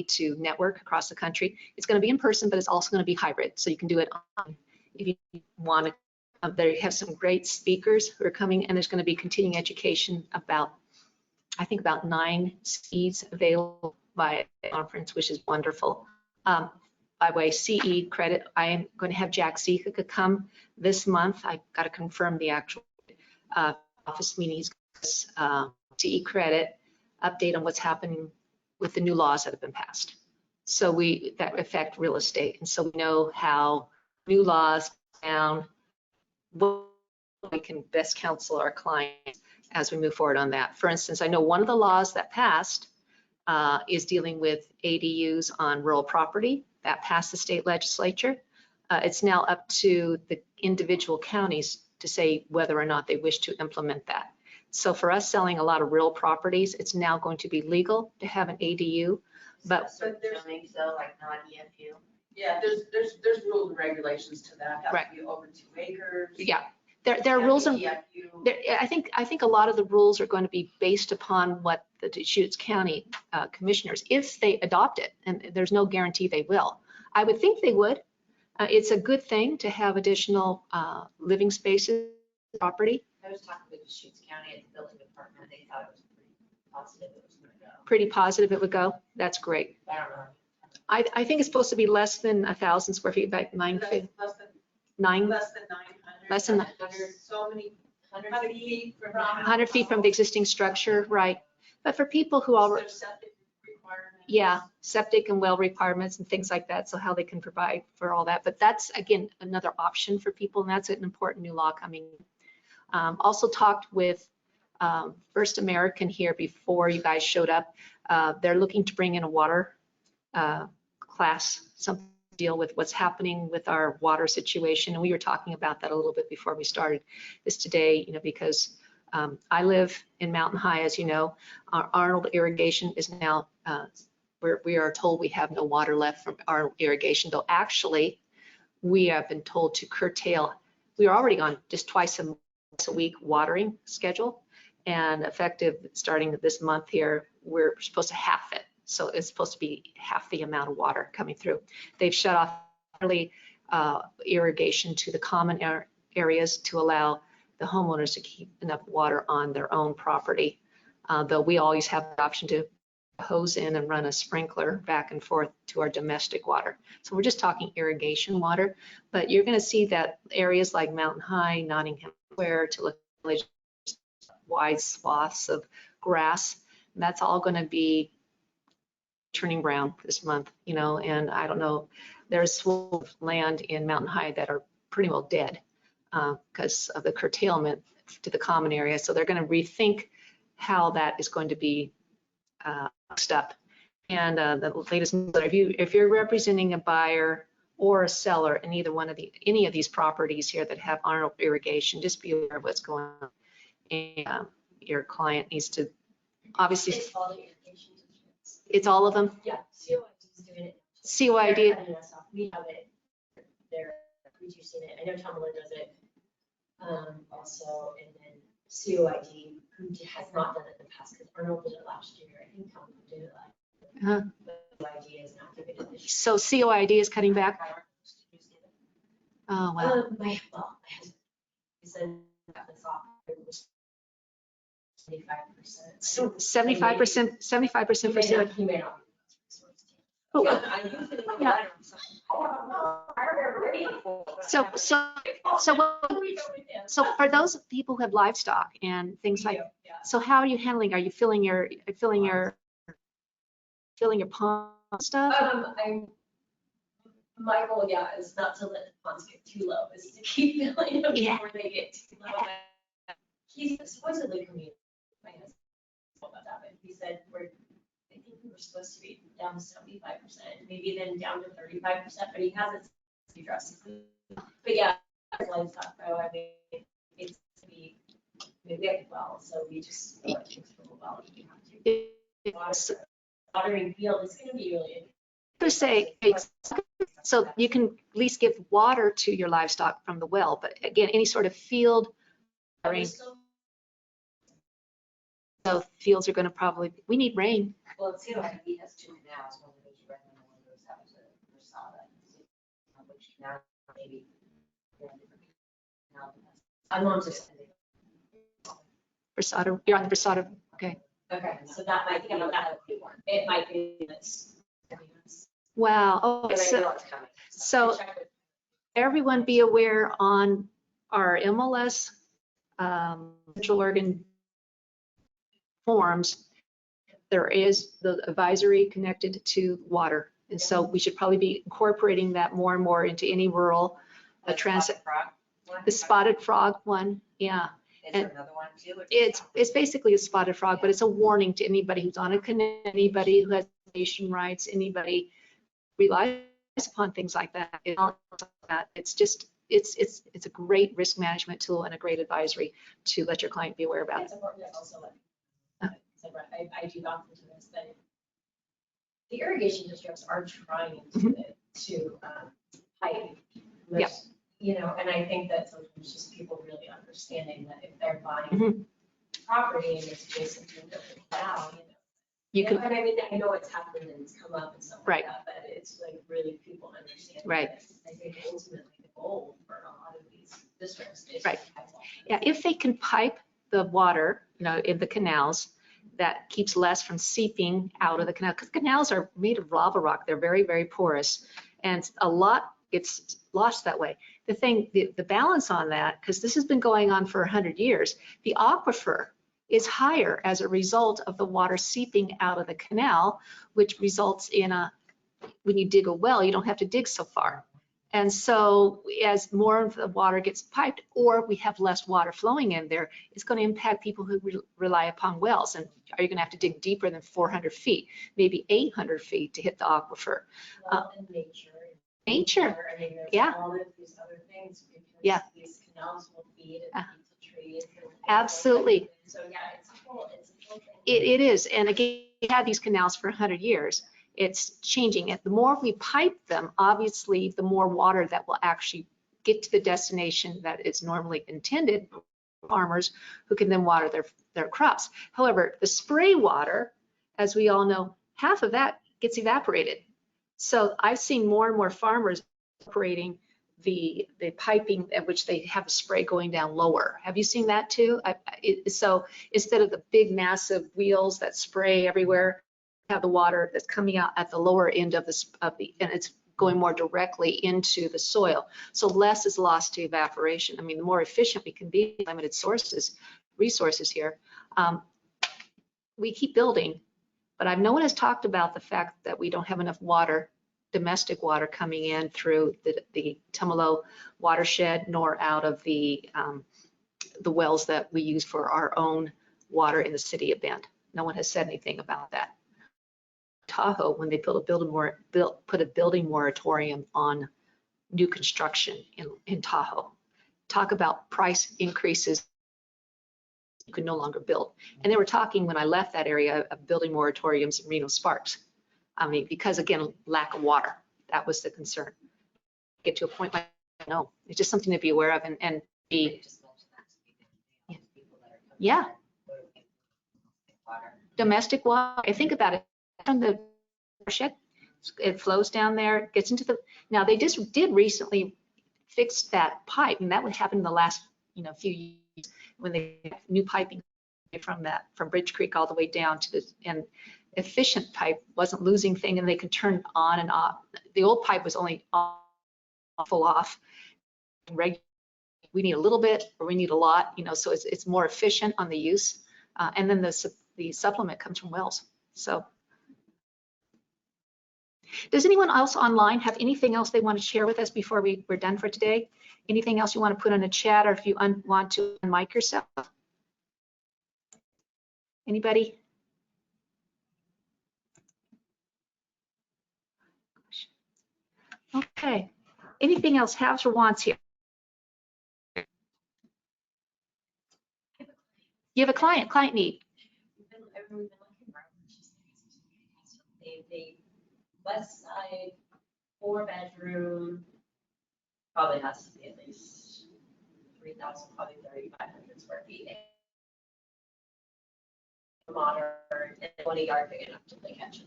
to network across the country. It's going to be in person, but it's also going to be hybrid. So you can do it on if you want to. They have some great speakers who are coming, and there's going to be continuing education about, I think, about 9 CEs available by conference, which is wonderful. By way CE credit, I'm going to have Jack Zika come this month. I've got to confirm the actual office meeting. He's CE credit update on what's happening with the new laws that have been passed. So that affect real estate, and so we know how new laws down what we can best counsel our clients as we move forward on that. For instance, I know one of the laws that passed is dealing with ADUs on rural property. That passed the state legislature. It's now up to the individual counties to say whether or not they wish to implement that. So for us selling a lot of real properties, it's now going to be legal to have an ADU. But there's so like not EFU. Yeah, there's rules and regulations to that. It has Right. to be over 2 acres. Yeah, there are rules and EFU. I think a lot of the rules are going to be based upon what the Deschutes County commissioners, if they adopt it, and there's no guarantee they will. I would think they would. It's a good thing to have additional living spaces, property. I was talking with Deschutes County at the building department. They thought it was pretty positive it was going to go. Pretty positive it would go. That's great. I don't know. I think it's supposed to be less than 1,000 square feet, about 9 feet. Less than 9. 900. Less than 900. So many 100 feet from 100 feet from the existing structure, right? But for people who already, There's septic requirements. yeah, septic and well requirements and things like that, so how they can provide for all that. But that's, again, another option for people, and that's an important new law coming. Also talked with First American here before you guys showed up. They're looking to bring in a water class, something to deal with what's happening with our water situation. And we were talking about that a little bit before we started this today, because I live in Mountain High, as you know. Our Arnold Irrigation is now, we are told we have no water left from our irrigation, though actually we have been told to curtail. We are already on just twice a week watering schedule, and effective starting this month here, we're supposed to half it. So it's supposed to be half the amount of water coming through. They've shut off early irrigation to the common areas to allow the homeowners to keep enough water on their own property. Though we always have the option to hose in and run a sprinkler back and forth to our domestic water. So we're just talking irrigation water, but you're going to see that areas like Mountain High, Nottingham Square, to Village, wide swaths of grass, that's all going to be turning brown this month, and I don't know, there's swathes of land in Mountain High that are pretty well dead because of the curtailment to the common area. So they're going to rethink how that is going to be mixed up. And the latest, if you're representing a buyer or a seller in either one of any of these properties here that have Arnold Irrigation, just be aware of what's going on. And your client needs to obviously. It's all the irrigation districts. It's all of them. Yeah, COID is doing it. COID. They're cutting us off. We have it. They're reducing it. I know Tomlin does it also, and then COID, who has not done it in the past, because Arnold did it last year. I think Tomlin did it last year. COID is not doing it this year. So COID is cutting back? Oh, wow. My husband, he said that was off. It was 75%. So 75%, 75% for COID. He may not. Oh, I usually get a Yeah. letter from someone. So for those people who have livestock and things like, so how are you handling? Are you filling your pond stuff? My goal, is not to let the ponds get too low, is to keep filling them Yeah. before they get too low. He's supposedly communicating my husband about that, but he said I think we were supposed to be down to 75%, maybe then down to 35%, but he hasn't drastically. But yeah, livestock though, I mean, it's we have well, so we just fill it from a well if we have to. Watering field is gonna be really. To say, so you can at least give water to your livestock from the well, but again, any sort of field watering, so fields are going to probably, we need rain. Well, it's, you know, he has 2 canals, one goes right in, one goes out to Versada. Which canal maybe. I'm on just. Versada, you're on the Versada, okay. Okay, so that might be, it might be this. Wow, oh, so everyone be aware on our MLS Central Oregon forms, there is the advisory connected to water. And so we should probably be incorporating that more and more into any rural transit. The spotted frog one, yeah. Is and there another one too? It's basically a spotted frog, but it's a warning to anybody who's on a canoe, anybody who has nation rights, anybody relies upon things like that. It's just, it's a great risk management tool and a great advisory to let your client be aware about it. It's important to also let, I do opt into this, that the irrigation districts are trying to pipe. Yep. You know, and I think that sometimes just people really understanding that if they're buying property and it's adjacent to the canal, you can. And I mean, I know it's happened and it's come up and stuff like that, but it's like really people understand. Right. I think ultimately the goal for a lot of these districts is. Right. Yeah, if they can pipe the water, you know, in the canals, that keeps less from seeping out of the canal, because canals are made of lava rock. They're very, very porous, and a lot gets lost that way. The thing, the balance on that, because this has been going on for 100 years, the aquifer is higher as a result of the water seeping out of the canal, which results in when you dig a well, you don't have to dig so far. And so as more of the water gets piped, or we have less water flowing in there, it's going to impact people who rely upon wells. And are you going to have to dig deeper than 400 feet, maybe 800 feet to hit the aquifer? Well, and nature. Nature, I mean, there's yeah. all of these other things Yeah. These canals will feed and feed the trees. Absolutely. So yeah, it's a whole thing. It is, and again, we had these canals for 100 years. It's changing it. The more we pipe them, obviously, the more water that will actually get to the destination that is normally intended for farmers who can then water their crops. However, the spray water, as we all know, half of that gets evaporated. So I've seen more and more farmers operating the piping at which they have a spray going down lower. Have you seen that too? So instead of the big massive wheels that spray everywhere, have the water that's coming out at the lower end of and it's going more directly into the soil. So less is lost to evaporation. I mean, the more efficient we can be, limited resources here. We keep building, but no one has talked about the fact that we don't have enough water, domestic water coming in through the Tumalo watershed, nor out of the wells that we use for our own water in the city of Bend. No one has said anything about that. Tahoe, when they put a building moratorium on new construction in Tahoe. Talk about price increases. You could no longer build. And they were talking when I left that area of building moratoriums in Reno Sparks. I mean, because again, lack of water, that was the concern. Get to a point like, no, it's just something to be aware of and be. Yeah. Domestic water, I think about it from the watershed. It flows down there, gets into now they just did recently fix that pipe, and that would happen in the last, few years when they have new piping from Bridge Creek all the way down to and efficient pipe wasn't losing thing, and they could turn on and off. The old pipe was only on, full off. We need a little bit or we need a lot, so it's more efficient on the use. And then the supplement comes from wells. So does anyone else online have anything else they want to share with us before we're done for today? Anything else you want to put on the chat, or if you want to unmic yourself? Anybody? Okay. Anything else, haves or wants here? You have a client need. We've been looking around, it's just they west side, 4-bedroom, probably has to be at least 3,000, probably 3,500 square feet. Modern, and 20 yard big enough to play catch.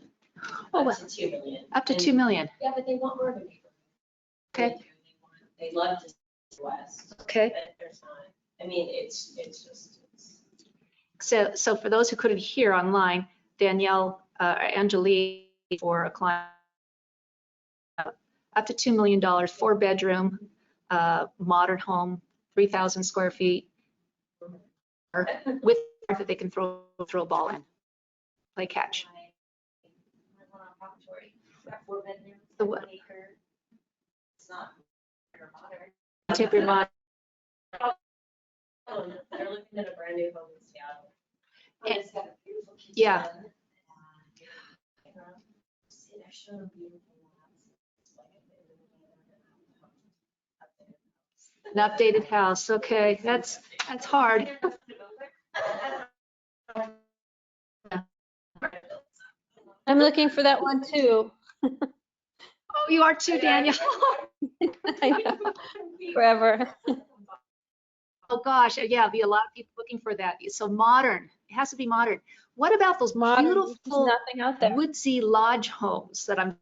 Oh, Up well, to 2 million. up to And- 2 million. Yeah, but they want more of a neighborhood. Okay. They love to see the west. Okay. But there's not, I mean, it's just. So for those who couldn't hear online, Danielle, Angelique for a client, up to $2 million, 4-bedroom, modern home, 3,000 square feet, with that they can throw a ball in, play catch. Got 4 bedrooms, The what? 1 acre. It's not very modern. Tip your mind. They're looking at a brand new home in Seattle. And- It's got a beautiful kitchen. Yeah. See, they're showing beautiful lots. It's like An updated house, okay, that's hard. I'm looking for that one too. Oh, you are too, Danielle. I know, forever. Oh, gosh, yeah, be a lot of people looking for that. So modern, it has to be modern. What about those Modern, there's beautiful nothing out there. woodsy lodge homes that I'm,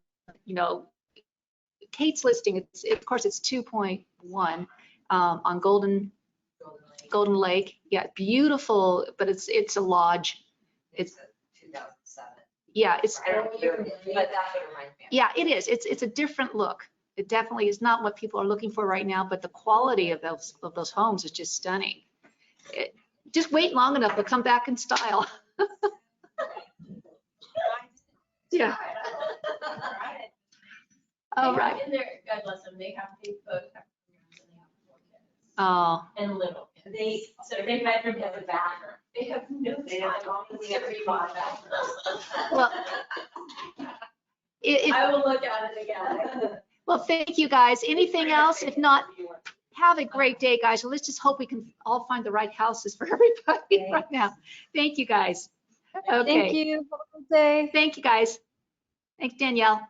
Kate's listing, of course, it's 2.1 on Golden Lake. Yeah, beautiful, but it's a lodge. It's a 2007. Yeah, it's, I don't know what year it is, but that's what it reminds me of. yeah, it is. It's a different look. It definitely is not what people are looking for right now, but the quality of those homes is just stunning. Just wait long enough, they'll come back in style. Yeah. All right. And they're, God bless them, they have big boat programs and they have 4 kids. Oh, And little. So every bedroom has a bathroom. They have no. They have every bathroom. well, if, I will look at it again. well, thank you guys. Anything else? If not, have a great day, guys. Well, let's just hope we can all find the right houses for everybody right now. Thank you, guys. Okay. Thank you. Have a good day. Thank you, guys. Thanks, Danielle.